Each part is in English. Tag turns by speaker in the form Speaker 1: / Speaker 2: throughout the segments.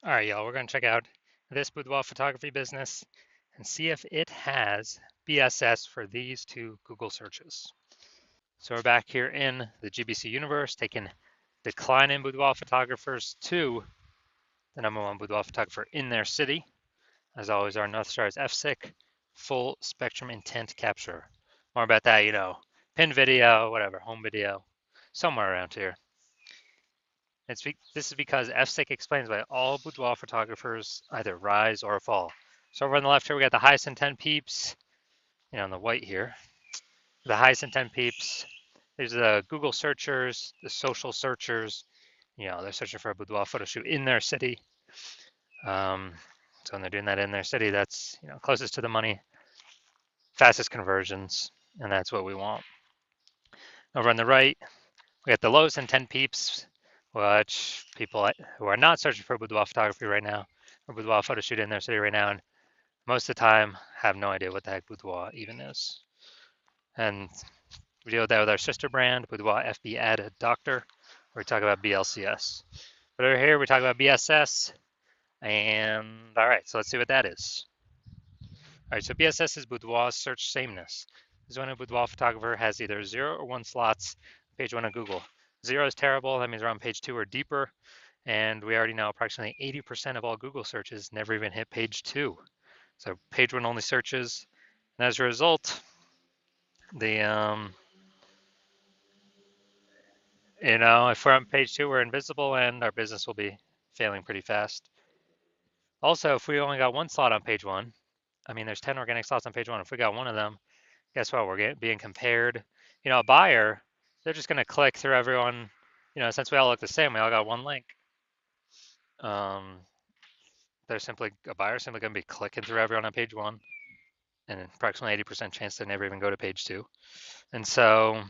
Speaker 1: All right, y'all, we're going to check out this boudoir photography business and see if it has BSS for these two Google searches. So we're back here in the GBC universe, taking decline in boudoir photographers to the #1 boudoir photographer in their city. As always, our North Star is FSIC, full spectrum intent capture. More about that, pin video, whatever, home video, somewhere around here. This is because FSIC explains why all boudoir photographers either rise or fall. So over on the left here, we got the highest intent peeps, on the white here. The highest intent peeps. There's the Google searchers, the social searchers. They're searching for a boudoir photo shoot in their city. So when they're doing that in their city, that's closest to the money, fastest conversions, and that's what we want. Over on the right, we got the lowest intent peeps, which people who are not searching for boudoir photography right now, or boudoir photo shoot in their city right now, and most of the time have no idea what the heck boudoir even is. And we deal with that with our sister brand, Boudoir FB Ad Doctor, where we talk about BLCS. But over here, we talk about BSS, and all right, so let's see what that is. All right, so BSS is boudoir search sameness. This is when a boudoir photographer has either 0 or 1 slots on page 1 of Google. 0 is terrible, that means we're on page 2 or deeper, and we already know approximately 80% of all Google searches never even hit page 2. So page 1 only searches, and as a result, the if we're on page 2, we're invisible, and our business will be failing pretty fast. Also, if we only got 1 slot on page 1, I mean, there's 10 organic slots on page 1. If we got 1 of them, guess what? We're being compared. A buyer, they're just going to click through everyone. Since we all look the same, we all got 1 link. A buyer simply going to be clicking through everyone on page 1, and approximately 80% chance they never even go to page 2. And so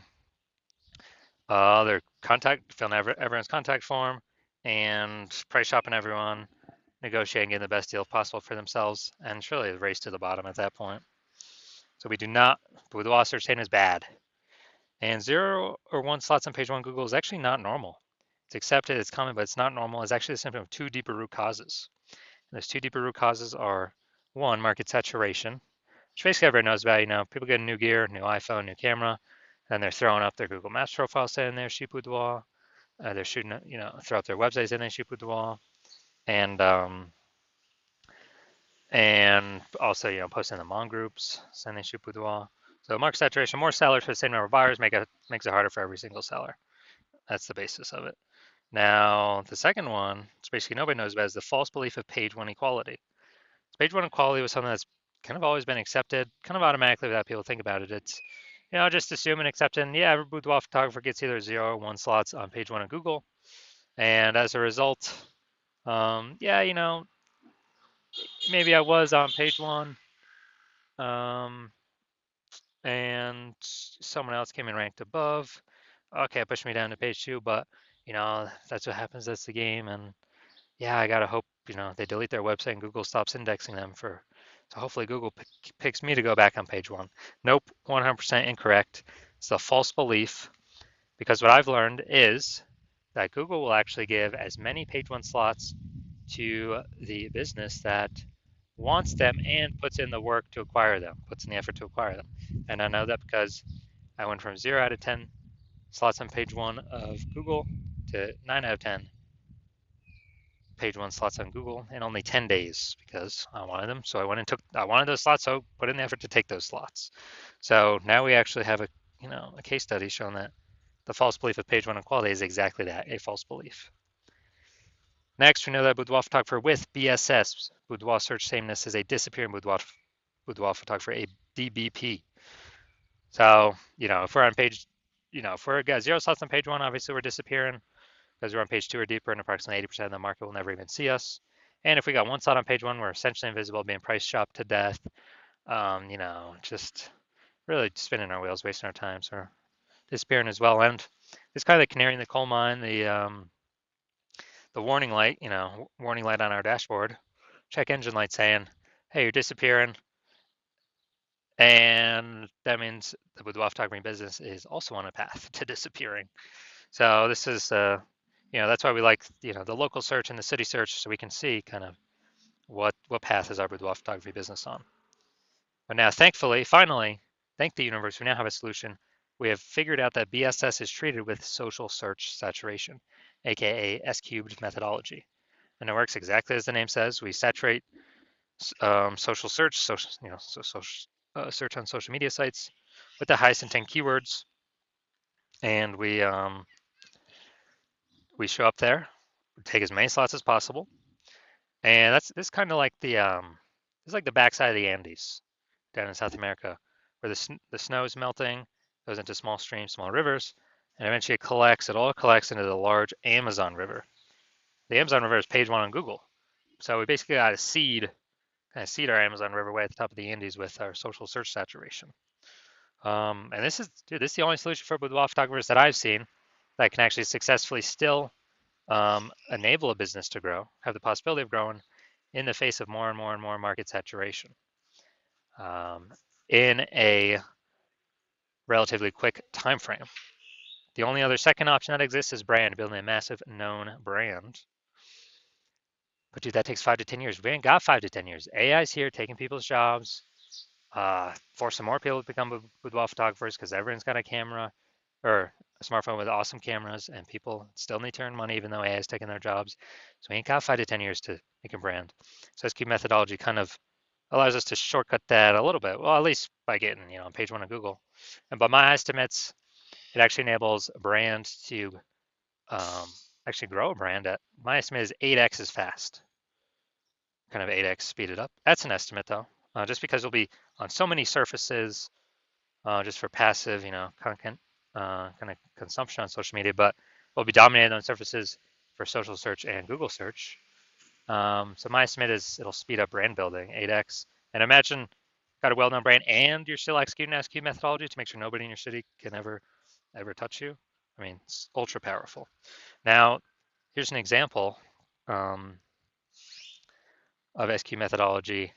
Speaker 1: their filling everyone's contact form and price shopping everyone, negotiating, getting the best deal possible for themselves, and it's really a race to the bottom at that point. So we do not, boudoir search chain is bad. And 0 or 1 slots on page 1 Google is actually not normal. It's accepted, it's common, but it's not normal. It's actually a symptom of 2 deeper root causes. And those 2 deeper root causes are 1, market saturation, which basically everyone knows about. People get new gear, new iPhone, new camera, and they're throwing up their Google Maps profile saying they're shoot boudoir. They're shooting, throw up their websites saying they shoot boudoir, and also, posting in the Mon groups saying they shoot boudoir. So market saturation, more sellers for the same number of buyers makes it harder for every single seller. That's the basis of it. Now, the second one, which basically nobody knows about, is the false belief of page 1 equality. Page 1 equality was something that's kind of always been accepted, kind of automatically without people think about it. It's, just assume and accepting, every boudoir photographer gets either 0 or 1 slots on page 1 of Google. And as a result, maybe I was on page 1, and someone else came and ranked above. Okay, it pushed me down to page 2, but that's what happens. That's the game, and I gotta hope they delete their website and Google stops indexing them so hopefully Google picks me to go back on page 1. Nope, 100% incorrect. It's a false belief, because what I've learned is that Google will actually give as many page 1 slots to the business that wants them and puts in the work to acquire them, puts in the effort to acquire them. And I know that because I went from 0 out of 10 slots on page 1 of Google to 9 out of 10 page 1 slots on Google in only 10 days because I wanted them. So I wanted those slots, so put in the effort to take those slots. So now we actually have a case study showing that the false belief of page 1 equality is exactly that, a false belief. Next, we know that boudoir photographer with BSS, boudoir search sameness, is a disappearing boudoir photographer, a DBP. So, if we're on page, if we're got 0 slots on page 1, obviously we're disappearing because we're on page 2 or deeper, and approximately 80% of the market will never even see us. And if we got 1 slot on page 1, we're essentially invisible, being price shopped to death. Just really spinning our wheels, wasting our time, so we're disappearing as well. And it's kind of the canary in the coal mine, the warning light, warning light on our dashboard, check engine light saying, hey, you're disappearing. And that means the boudoir photography business is also on a path to disappearing. So this is, That's why we like, the local search and the city search, so we can see kind of what path is our boudoir photography business on. But now, thankfully, finally, thank the universe, we now have a solution. We have figured out that BSS is treated with social search saturation, aka S cubed methodology. And it works exactly as the name says. We saturate social search, search on social media sites with the highest intent keywords, and we show up there, take as many slots as possible, and that's this kind of like it's like the backside of the Andes down in South America, where the snow is melting, goes into small streams, small rivers, and eventually it all collects into the large Amazon River. The Amazon River is page one on Google, so we basically got to kind of seed our Amazon River way at the top of the Andes with our social search saturation. And this is the only solution for boudoir photographers that I've seen that can actually successfully still enable a business to grow, have the possibility of growing in the face of more and more and more market saturation in a relatively quick time frame. The only other second option that exists is building a massive known brand. But dude, that takes 5 to 10 years. We ain't got 5 to 10 years. AI's here taking people's jobs, forcing more people to become boudoir photographers because everyone's got a camera or a smartphone with awesome cameras, and people still need to earn money even though AI is taking their jobs. So we ain't got 5 to 10 years to make a brand. So SQ methodology kind of allows us to shortcut that a little bit. Well, at least by getting on page one of Google. And by my estimates, it actually enables a brand to actually grow a brand at, my estimate is 8x as fast, kind of 8x speeded up. That's an estimate though, just because it'll be on so many surfaces, just for passive, content kind of consumption on social media, but we'll be dominated on surfaces for social search and Google search. So my estimate is it'll speed up brand building 8x. And imagine got a well-known brand and you're still executing SQ methodology to make sure nobody in your city can ever touch you. I mean, it's ultra powerful. Now, here's an example of SQ methodology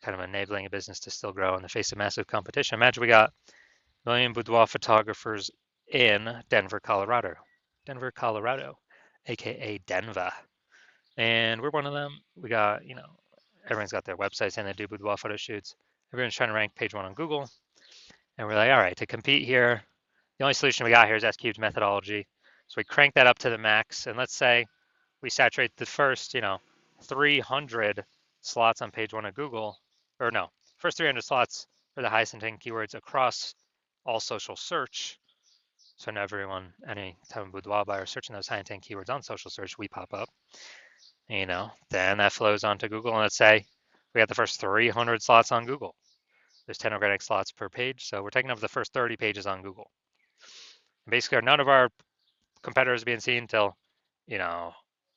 Speaker 1: kind of enabling a business to still grow in the face of massive competition. Imagine we got a million boudoir photographers in Denver, Colorado. Denver, Colorado, aka Denver. And we're one of them. We got, everyone's got their websites and they do boudoir photo shoots. Everyone's trying to rank page one on Google. And we're like, all right, to compete here, the only solution we got here is S-Cube's methodology. So we crank that up to the max. And let's say we saturate the first, 300 slots on page one of Google, or no, first 300 slots for the highest intent keywords across all social search. So now any time a boudoir buyer searching those high intent keywords on social search, we pop up. Then that flows onto Google, and let's say we got the first 300 slots on Google. There's 10 organic slots per page, so we're taking up the first 30 pages on Google. And basically, none of our competitors are being seen until,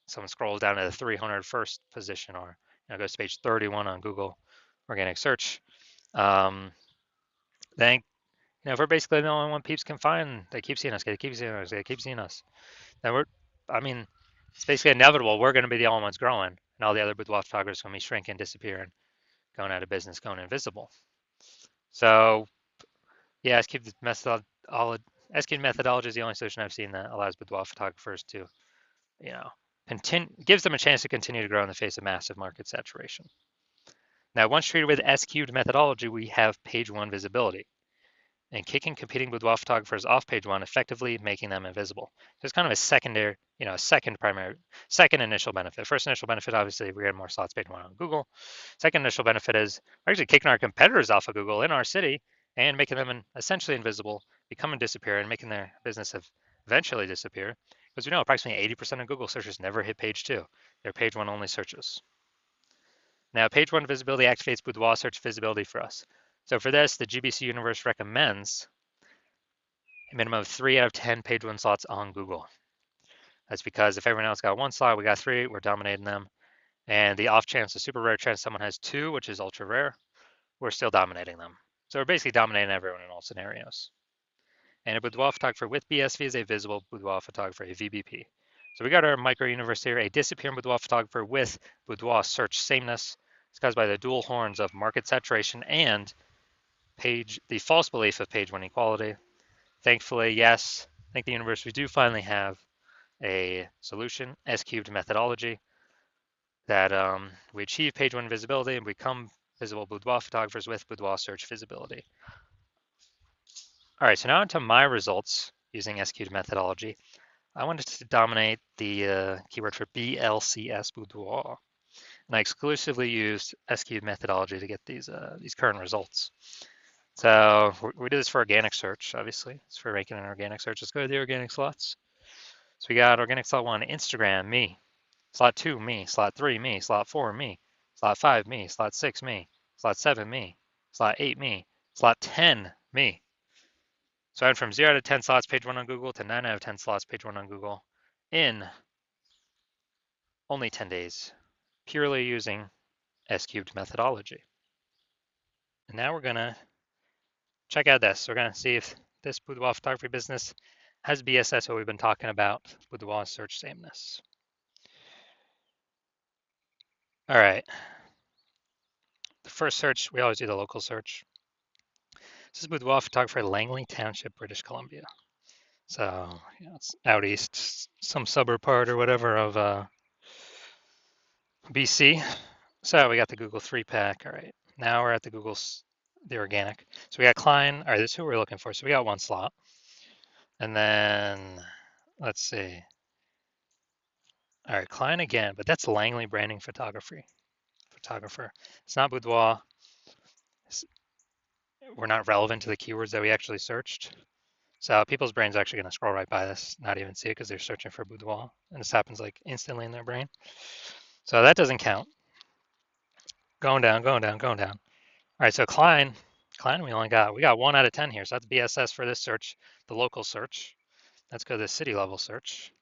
Speaker 1: someone scrolls down to the 301st position or goes to page 31 on Google organic search. Then, if we're basically the only one peeps can find, they keep seeing us, they keep seeing us, they keep seeing us. Then it's basically inevitable. We're going to be the only ones growing, and all the other boudoir photographers are going to be shrinking, disappearing, going out of business, going invisible. So, yeah, SQ methodology is the only solution I've seen that allows boudoir photographers to, gives them a chance to continue to grow in the face of massive market saturation. Now, once treated with SQ methodology, we have page one visibility and kicking competing boudoir photographers off page one, effectively making them invisible. So it's kind of a secondary, second initial benefit. First initial benefit, obviously, we're getting more slots page one on Google. Second initial benefit is we're actually kicking our competitors off of Google in our city and making them essentially invisible, becoming disappear, and making their business eventually disappear. Because we know approximately 80% of Google searches never hit page two. They're page one only searches. Now, page one visibility activates boudoir search visibility for us. So for this, the GBC universe recommends a minimum of 3 out of 10 page one slots on Google. That's because if everyone else got one slot, we got 3, we're dominating them. And the off chance, the super rare chance someone has 2, which is ultra rare, we're still dominating them. So we're basically dominating everyone in all scenarios. And a boudoir photographer with BSV is a visible boudoir photographer, a VBP. So we got our micro universe here, a disappearing boudoir photographer with boudoir search sameness. It's caused by the dual horns of market saturation and the false belief of page one equality. Thankfully, yes, thank the universe, we do finally have a solution, S-cubed methodology, that we achieve page one visibility and become visible boudoir photographers with boudoir search visibility. All right, so now into my results using S-cubed methodology. I wanted to dominate the keyword for BLCS boudoir, and I exclusively used S-cubed methodology to get these current results. So we did this for organic search, obviously. It's for ranking an organic search. Let's go to the organic slots. So we got organic slot 1, Instagram, me. Slot 2, me. Slot 3, me. Slot 4, me. Slot 5, me. Slot 6, me. Slot 7, me. Slot 8, me. Slot 10, me. So I went from 0 to 10 slots page 1 on Google to 9 out of 10 slots page 1 on Google in only 10 days, purely using S-cubed methodology. And now we're going to check out this. We're going to see if this boudoir photography business has BSS, what we've been talking about, boudoir search sameness. All right. The first search, we always do the local search. This is boudoir photographer, Langley Township, British Columbia. So it's out east, some suburb part or whatever of BC. So we got the Google 3-pack. All right. Now we're at the the organic. So we got Klein. All right, this is who we're looking for. So we got one slot. And then let's see. All right, Klein again, but that's Langley Branding Photographer. It's not boudoir. We're not relevant to the keywords that we actually searched. So people's brains are actually going to scroll right by this, not even see it because they're searching for boudoir. And this happens like instantly in their brain. So that doesn't count. Going down, going down, going down. All right, so Klein, we got 1 out of 10 here. So that's BSS for this search, the local search. Let's go to the city level search.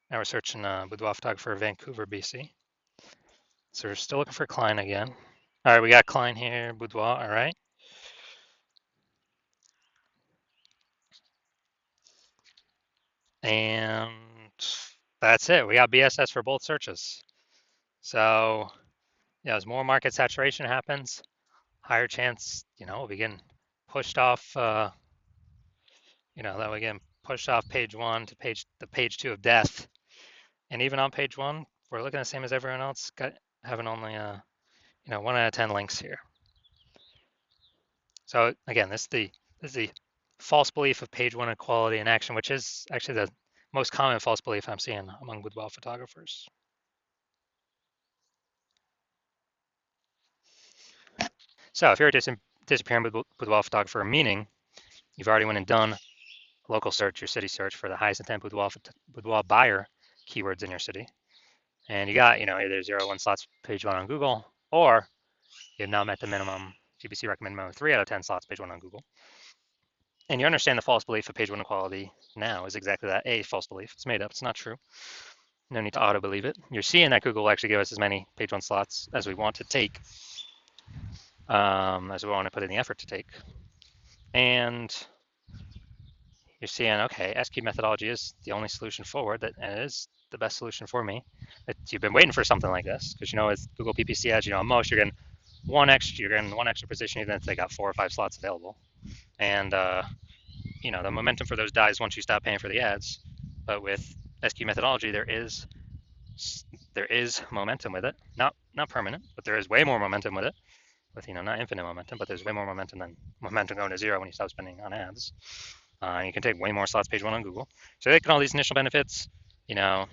Speaker 1: Now we're searching boudoir photographer, Vancouver, BC. So we're still looking for Klein again. All right, we got Klein here, boudoir, all right. And that's it. We got BSS for both searches. So, as more market saturation happens, higher chance, we get pushed off, that we get pushed off page 1 to page 2 of death. And even on page 1, we're looking the same as everyone else, having only 1 out of 10 links here. So again, this is the false belief of page 1 equality in action, which is actually the most common false belief I'm seeing among boudoir photographers. So if you're a disappearing boudoir photographer, meaning you've already went and done local search, your city search for the highest intent boudoir buyer keywords in your city, and you got either 0 1 slots page 1 on Google, or you've now met the minimum GBC recommend minimum 3 out of 10 slots page 1 on Google. And you understand the false belief of page 1 equality now is exactly that, a false belief. It's made up, it's not true. No need to auto-believe it. You're seeing that Google will actually give us as many page 1 slots as we want to take, as we want to put in the effort to take. And you're seeing, okay, S-cubed methodology is the only solution forward, and it is the best solution for me. You've been waiting for something like this, because with Google PPC ads, at most you're getting one extra position, even if they got 4 or 5 slots available. And the momentum for those dies once you stop paying for the ads. But with S-cubed methodology, there is momentum with it. Not permanent, but there is way more momentum with it. With not infinite momentum, but there's way more momentum than momentum going to 0 when you stop spending on ads. You can take way more slots page 1 on Google. So they get all these initial benefits. New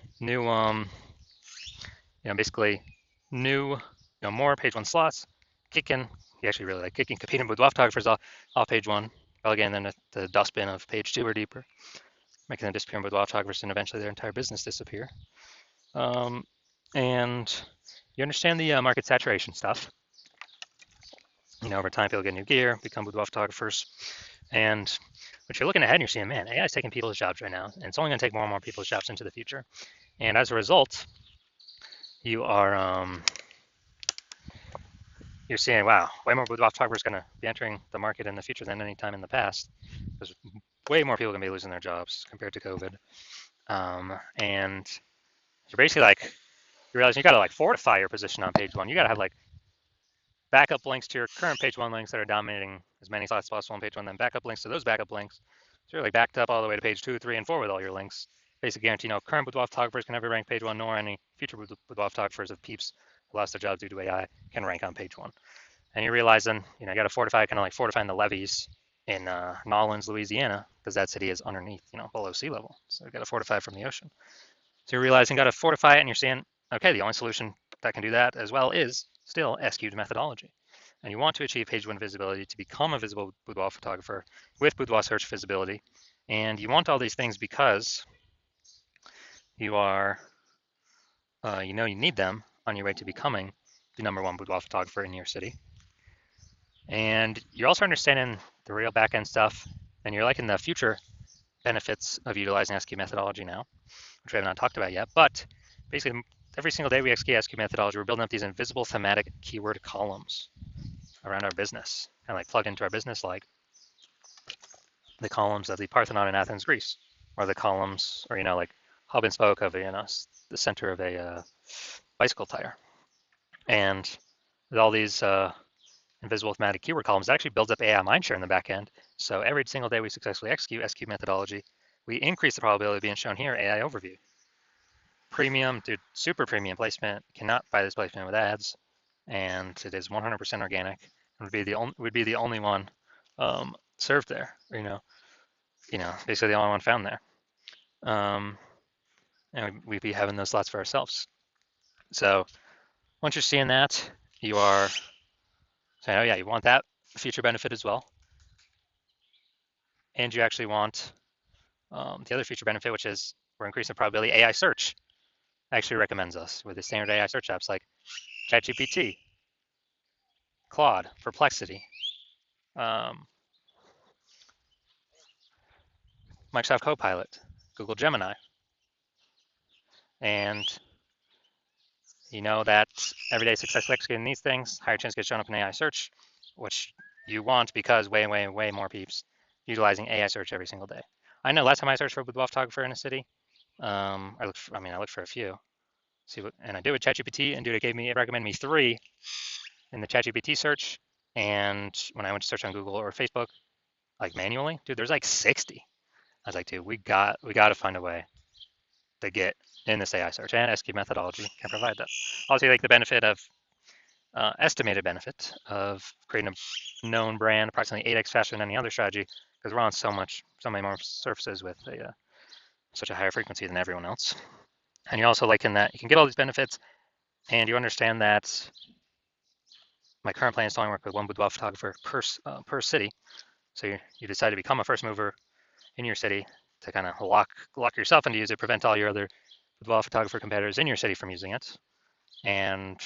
Speaker 1: basically new more page 1 slots. Kicking, you actually really like kicking competing boudoir photographers off page 1, relegating them to the dustbin of page 2 or deeper, making them disappear in boudoir photographers, and eventually their entire business disappear. And you understand the market saturation stuff. Over time, people get new gear, become boudoir photographers, and what you're looking ahead and you're seeing, man, AI is taking people's jobs right now, and it's only going to take more and more people's jobs into the future. And as a result, you are you're seeing, wow, way more boudoir photographers going to be entering the market in the future than any time in the past. There's way more people going to be losing their jobs compared to COVID. And you're basically you realize you got to fortify your position on page 1. You got to have backup links to your current page 1 links that are dominating as many slots as possible on page 1, then backup links to those backup links. So you're backed up all the way to page 2, 3, and 4 with all your links. basically guarantee no current boudoir photographers can ever rank page one, nor any future boudoir photographers of peeps who lost their jobs due to AI can rank on page one. And you realize then, you got to fortify, kind of like fortifying the levees in Nolens, Louisiana, because that city is underneath, below sea level. So you got to fortify from the ocean. So you're realizing you got to fortify it, and you're saying, okay, the only solution that can do that as well is still SQ'd methodology. And you want to achieve page one visibility to become a visible boudoir photographer with boudoir search visibility. And you want all these things because you are, you need them on your way to becoming the #1 boudoir photographer in your city. And you're also understanding the real backend stuff, and you're liking the future benefits of utilizing SQ methodology now, which we have not talked about yet. But basically, every single day we execute SQ methodology, we're building up these invisible thematic keyword columns around our business, kind of like plugged into our business, like the columns of the Parthenon in Athens, Greece, or the columns, or like hub and spoke of the center of a bicycle tire. And with all these invisible thematic keyword columns, that actually builds up AI mindshare in the back end. So every single day we successfully execute SQ methodology, we increase the probability of being shown here, AI overview. Premium, dude, super premium placement, cannot buy this placement with ads, and it is 100% organic. Would be the only one served there, basically the only one found there. And we'd be having those slots for ourselves. So once you're seeing that, you are saying, oh yeah, you want that feature benefit as well. And you actually want the other feature benefit, which is we're increasing the probability AI search actually recommends us with the standard AI search apps like ChatGPT, Claude, Perplexity, Microsoft Copilot, Google Gemini. And you know that every day successfully executing these things, higher chance to get shown up in AI search, which you want because way, way, way more peeps utilizing AI search every single day. I know last time I searched for a boudoir photographer in a city, I looked for a few. And I did with ChatGPT, and dude, it recommended me 3 in the ChatGPT search. And when I went to search on Google or Facebook, like manually, dude, there's like 60. I was like, dude, we got to find a way to get in this AI search, and SQ methodology can provide that. Also, like the benefit of estimated benefit of creating a known brand approximately 8x faster than any other strategy, because we're on so many more surfaces with such a higher frequency than everyone else. And you're also liking that you can get all these benefits, and you understand that my current plan is to only work with one boudoir photographer per city. So you decide to become a first mover in your city to kind of lock yourself into use it, prevent all your other boudoir photographer competitors in your city from using it, and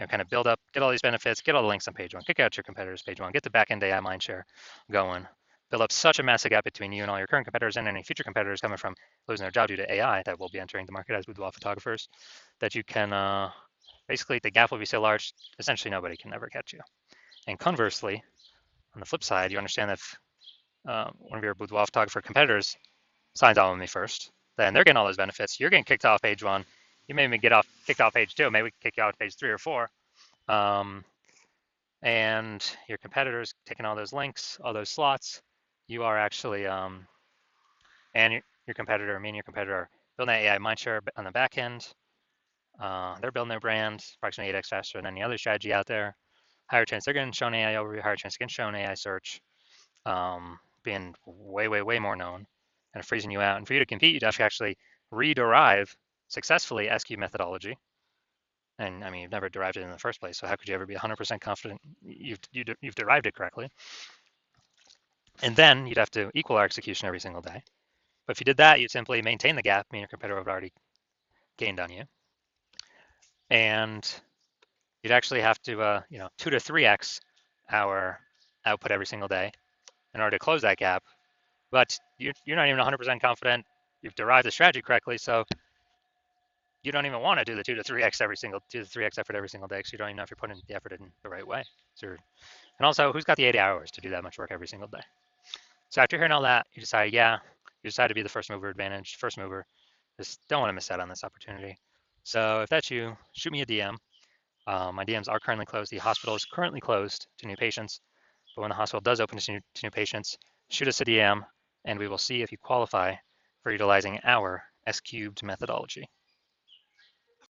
Speaker 1: kind of build up, get all these benefits, get all the links on page one, kick out your competitors page one, get the backend AI mindshare going, build up such a massive gap between you and all your current competitors and any future competitors coming from losing their job due to AI that will be entering the market as boudoir photographers, that you can basically the gap will be so large, essentially nobody can ever catch you. And conversely, on the flip side, you understand that if one of your boudoir photographer competitors signs on with me first, then they're getting all those benefits. You're getting kicked off page one. You may even kicked off page two. Maybe we kick you out page 3 or 4. And your competitors taking all those links, all those slots. You are actually, and your competitor, me and your competitor are building that AI mindshare on the back end. They're building their brand approximately 8x faster than any other strategy out there. Higher chance they're getting shown AI overview, higher chance they're getting shown AI search, being way, way, way more known and freezing you out. And for you to compete, you'd have to actually rederive successfully SQ methodology. And I mean, you've never derived it in the first place, so how could you ever be 100% confident you've derived it correctly? And then you'd have to equal our execution every single day. But if you did that, you'd simply maintain the gap, meaning your competitor would have already gained on you. And you'd actually have to, 2 to 3x our output every single day in order to close that gap. But you're not even 100% confident you've derived the strategy correctly, so you don't even want to do the 2 to 3x effort every single day, because you don't even know if you're putting the effort in the right way. And also, who's got the 80 hours to do that much work every single day? So after hearing all that, you decide to be the first mover, just don't want to miss out on this opportunity. So if that's you, shoot me a DM. My DMs are currently closed. The hospital is currently closed to new patients, but when the hospital does open to new patients, shoot us a DM, and we will see if you qualify for utilizing our S cubed methodology.